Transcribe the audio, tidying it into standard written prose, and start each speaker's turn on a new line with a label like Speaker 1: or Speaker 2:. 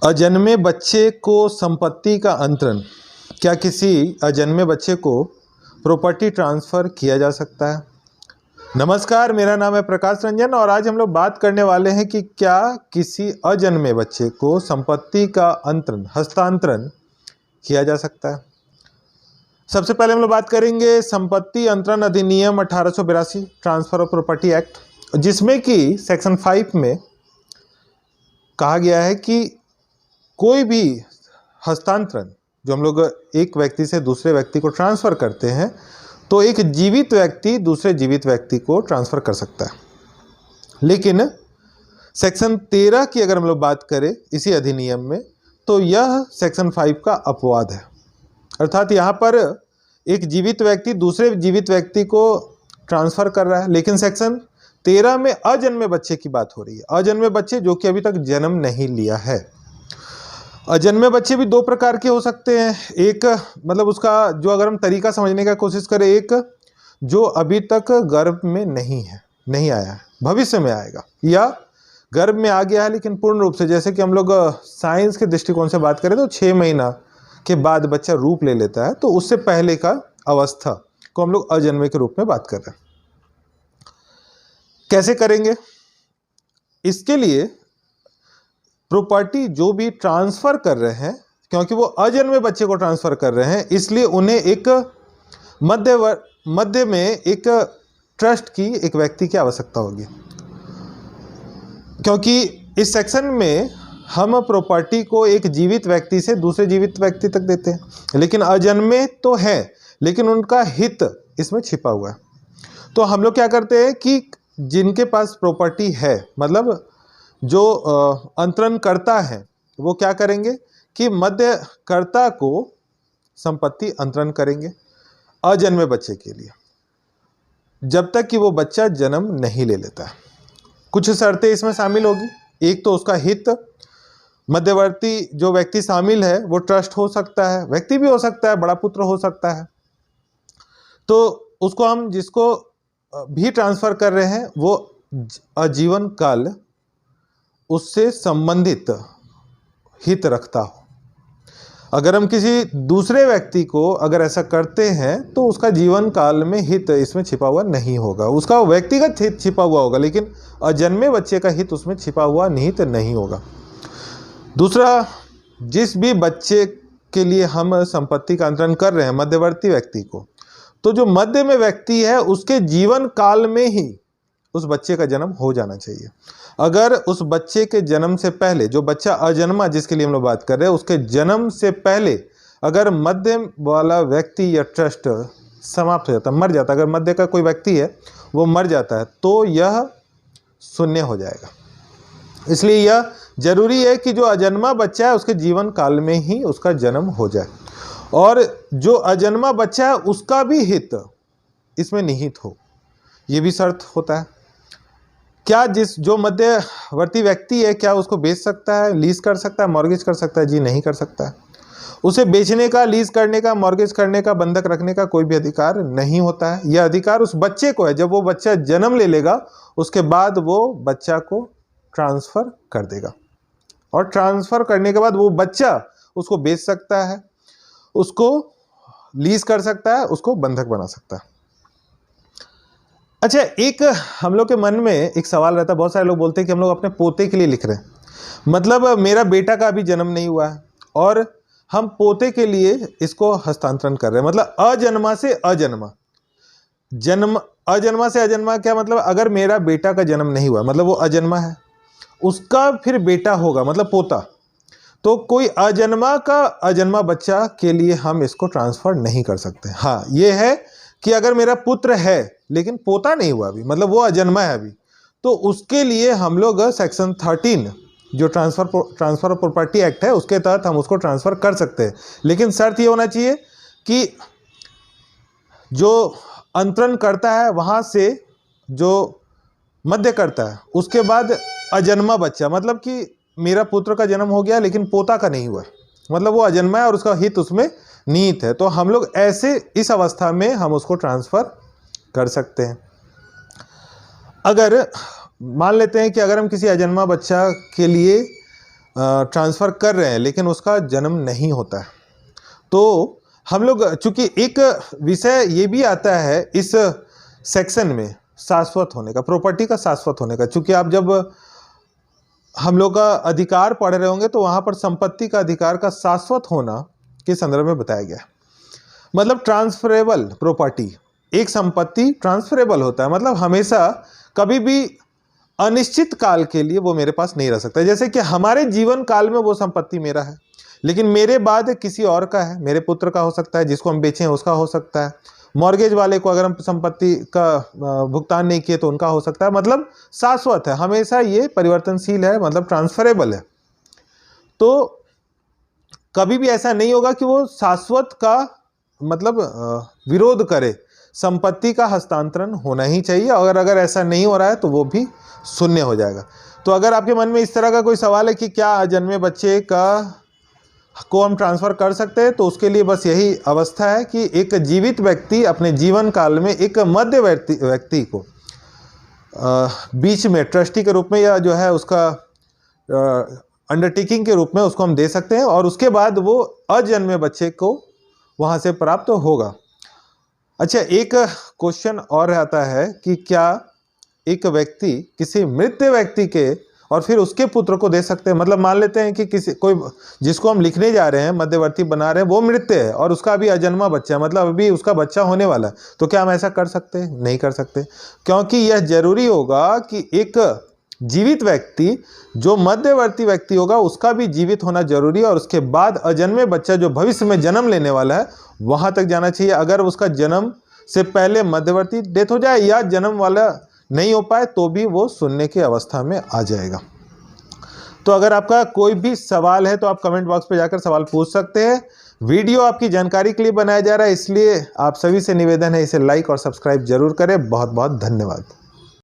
Speaker 1: अजन्मे बच्चे को संपत्ति का अंतरण, क्या किसी अजन्मे बच्चे को प्रॉपर्टी ट्रांसफ़र किया जा सकता है? नमस्कार, मेरा नाम है प्रकाश रंजन और आज हम लोग बात करने वाले हैं कि क्या किसी अजन्मे बच्चे को संपत्ति का अंतरण हस्तांतरण किया जा सकता है। सबसे पहले हम लोग बात करेंगे संपत्ति अंतरण अधिनियम 1882 ट्रांसफ़र ऑफ प्रॉपर्टी एक्ट, जिसमें कि सेक्शन 5 में कहा गया है कि कोई भी हस्तांतरण जो हम लोग एक व्यक्ति से दूसरे व्यक्ति को ट्रांसफ़र करते हैं तो एक जीवित व्यक्ति दूसरे जीवित व्यक्ति को ट्रांसफ़र कर सकता है। लेकिन सेक्शन 13 की अगर हम लोग बात करें इसी अधिनियम में तो यह सेक्शन 5 का अपवाद है। अर्थात यहाँ पर एक जीवित व्यक्ति दूसरे जीवित व्यक्ति को ट्रांसफ़र कर रहा है, लेकिन सेक्शन 13 में अजन्मे बच्चे की बात हो रही है। अजन्मे बच्चे जो कि अभी तक जन्म नहीं लिया है। अजन्मे बच्चे भी दो प्रकार के हो सकते हैं। एक मतलब उसका जो अगर हम तरीका समझने का कोशिश करें, एक जो अभी तक गर्भ में नहीं आया है, भविष्य में आएगा, या गर्भ में आ गया है लेकिन पूर्ण रूप से, जैसे कि हम लोग साइंस के दृष्टिकोण से बात करें तो 6 महीना के बाद बच्चा रूप ले लेता है, तो उससे पहले का अवस्था को हम लोग अजन्मे के रूप में बात कर रहे हैं। कैसे करेंगे? इसके लिए प्रॉपर्टी जो भी ट्रांसफ़र कर रहे हैं, क्योंकि वो अजन्मे बच्चे को ट्रांसफ़र कर रहे हैं, इसलिए उन्हें एक मध्य में एक ट्रस्ट की एक व्यक्ति की आवश्यकता होगी। क्योंकि इस सेक्शन में हम प्रॉपर्टी को एक जीवित व्यक्ति से दूसरे जीवित व्यक्ति तक देते हैं, लेकिन अजन्मे तो है लेकिन उनका हित इसमें छिपा हुआ है। तो हम लोग क्या करते हैं कि जिनके पास प्रॉपर्टी है, मतलब जो अंतरण करता है, वो क्या करेंगे कि मध्यकर्ता को संपत्ति अंतरण करेंगे अजन्मे बच्चे के लिए, जब तक कि वो बच्चा जन्म नहीं ले लेता है। कुछ शर्तें इसमें शामिल होगी। एक तो उसका हित, मध्यवर्ती जो व्यक्ति शामिल है वो ट्रस्ट हो सकता है, व्यक्ति भी हो सकता है, बड़ा पुत्र हो सकता है। तो उसको हम जिसको भी ट्रांसफ़र कर रहे हैं वो आजीवन काल उससे संबंधित हित रखता हो। अगर हम किसी दूसरे व्यक्ति को अगर ऐसा करते हैं तो उसका जीवन काल में हित इसमें छिपा हुआ नहीं होगा, उसका व्यक्तिगत हित छिपा हुआ होगा, लेकिन अजन्मे बच्चे का हित उसमें छिपा हुआ निहित नहीं होगा। दूसरा, जिस भी बच्चे के लिए हम संपत्ति का अंतरण कर रहे हैं मध्यवर्ती व्यक्ति को, तो जो मध्य में व्यक्ति है उसके जीवन काल में ही उस बच्चे का जन्म हो जाना चाहिए। अगर उस बच्चे के जन्म से पहले, जो बच्चा अजन्मा जिसके लिए हम लोग बात कर रहे हैं, उसके जन्म से पहले अगर मध्य वाला व्यक्ति या ट्रस्ट समाप्त हो जाता, मर जाता, अगर मध्य का कोई व्यक्ति है वो मर जाता है तो यह शून्य हो जाएगा। इसलिए यह जरूरी है कि जो अजन्मा बच्चा है उसके जीवन काल में ही उसका जन्म हो जाए, और जो अजन्मा बच्चा है उसका भी हित इसमें निहित हो, ये भी शर्त होता है। क्या जो मध्यवर्ती व्यक्ति है क्या उसको बेच सकता है, लीज कर सकता है, मॉर्गेज कर सकता है? जी नहीं कर सकता है। उसे बेचने का, लीज करने का, मॉर्गेज करने का, बंधक रखने का कोई भी अधिकार नहीं होता है। यह अधिकार उस बच्चे को है। जब वो बच्चा जन्म ले लेगा उसके बाद वो बच्चा को ट्रांसफ़र कर देगा, और ट्रांसफ़र करने के बाद वो बच्चा उसको बेच सकता है, उसको लीज कर सकता है, उसको बंधक बना सकता है। अच्छा, एक हम लोग के मन में एक सवाल रहता है, बहुत सारे लोग बोलते हैं कि हम लोग अपने पोते के लिए लिख रहे हैं, मतलब मेरा बेटा का अभी जन्म नहीं हुआ है और हम पोते के लिए इसको हस्तांतरण कर रहे हैं, मतलब अजन्मा से अजन्मा। अजन्मा से अजन्मा क्या मतलब? अगर मेरा बेटा का जन्म नहीं हुआ मतलब वो अजन्मा है, उसका फिर बेटा होगा मतलब पोता, तो कोई अजन्मा का अजन्मा बच्चा के लिए हम इसको ट्रांसफ़र नहीं कर सकते। हाँ, ये है कि अगर मेरा पुत्र है लेकिन पोता नहीं हुआ अभी, मतलब वो अजन्मा है अभी, तो उसके लिए हम लोग सेक्शन 13 जो ट्रांसफ़र ऑफ प्रॉपर्टी एक्ट है उसके तहत हम उसको ट्रांसफ़र कर सकते हैं। लेकिन शर्त ये होना चाहिए कि जो अंतरण करता है वहाँ से जो मध्य करता है उसके बाद अजन्मा बच्चा, मतलब कि मेरा पुत्र का जन्म हो गया लेकिन पोता का नहीं हुआ, मतलब वो अजन्मा है और उसका हित उसमें निहित है, तो हम लोग ऐसे इस अवस्था में हम उसको ट्रांसफ़र कर सकते हैं। अगर मान लेते हैं कि अगर हम किसी अजन्मा बच्चा के लिए ट्रांसफ़र कर रहे हैं लेकिन उसका जन्म नहीं होता है। तो हम लोग चूँकि एक विषय ये भी आता है इस सेक्शन में शाश्वत होने का, प्रॉपर्टी का शाश्वत होने का। चूँकि आप जब हम लोग का अधिकार पढ़ रहे होंगे तो वहाँ पर संपत्ति का अधिकार का शाश्वत होना के संदर्भ में बताया गया है। मतलब ट्रांसफरेबल प्रॉपर्टी, एक संपत्ति ट्रांसफरेबल होता है, मतलब हमेशा कभी भी अनिश्चित काल के लिए वो मेरे पास नहीं रह सकता। जैसे कि हमारे जीवन काल में वो संपत्ति मेरा है, लेकिन मेरे बाद किसी और का है, मेरे पुत्र का हो सकता है, जिसको हम बेचें उसका हो सकता है, मॉर्गेज वाले को अगर हम संपत्ति का भुगतान नहीं किए तो उनका हो सकता है। मतलब शाश्वत है, हमेशा ये परिवर्तनशील है, मतलब ट्रांसफरेबल है। तो कभी भी ऐसा नहीं होगा कि वो शाश्वत का मतलब विरोध करे, संपत्ति का हस्तांतरण होना ही चाहिए, और अगर ऐसा नहीं हो रहा है तो वो भी शून्य हो जाएगा। तो अगर आपके मन में इस तरह का कोई सवाल है कि क्या अजन्मे बच्चे को हम ट्रांसफ़र कर सकते हैं, तो उसके लिए बस यही अवस्था है कि एक जीवित व्यक्ति अपने जीवन काल में एक मध्यवर्ती व्यक्ति को बीच में ट्रस्टी के रूप में या जो है उसका अंडरटेकिंग के रूप में उसको हम दे सकते हैं, और उसके बाद वो अजन्मे बच्चे को वहाँ से प्राप्त होगा। अच्छा, एक क्वेश्चन और आता है कि क्या एक व्यक्ति किसी मृत व्यक्ति के और फिर उसके पुत्र को दे सकते हैं? मतलब मान लेते हैं कि कोई जिसको हम लिखने जा रहे हैं, मध्यवर्ती बना रहे हैं, वो मृत है और उसका अभी अजन्मा बच्चा है, मतलब अभी उसका बच्चा होने वाला है, तो क्या हम ऐसा कर सकते हैं? नहीं कर सकते, क्योंकि यह जरूरी होगा कि एक जीवित व्यक्ति जो मध्यवर्ती व्यक्ति होगा उसका भी जीवित होना जरूरी है, और उसके बाद अजन्मे बच्चा जो भविष्य में जन्म लेने वाला है वहाँ तक जाना चाहिए। अगर उसका जन्म से पहले मध्यवर्ती डेथ हो जाए या जन्म वाला नहीं हो पाए तो भी वो सुनने की अवस्था में आ जाएगा। तो अगर आपका कोई भी सवाल है तो आप कमेंट बॉक्स पे जाकर सवाल पूछ सकते हैं। वीडियो आपकी जानकारी के लिए बनाया जा रहा है, इसलिए आप सभी से निवेदन है इसे लाइक और सब्सक्राइब जरूर करें। बहुत बहुत धन्यवाद।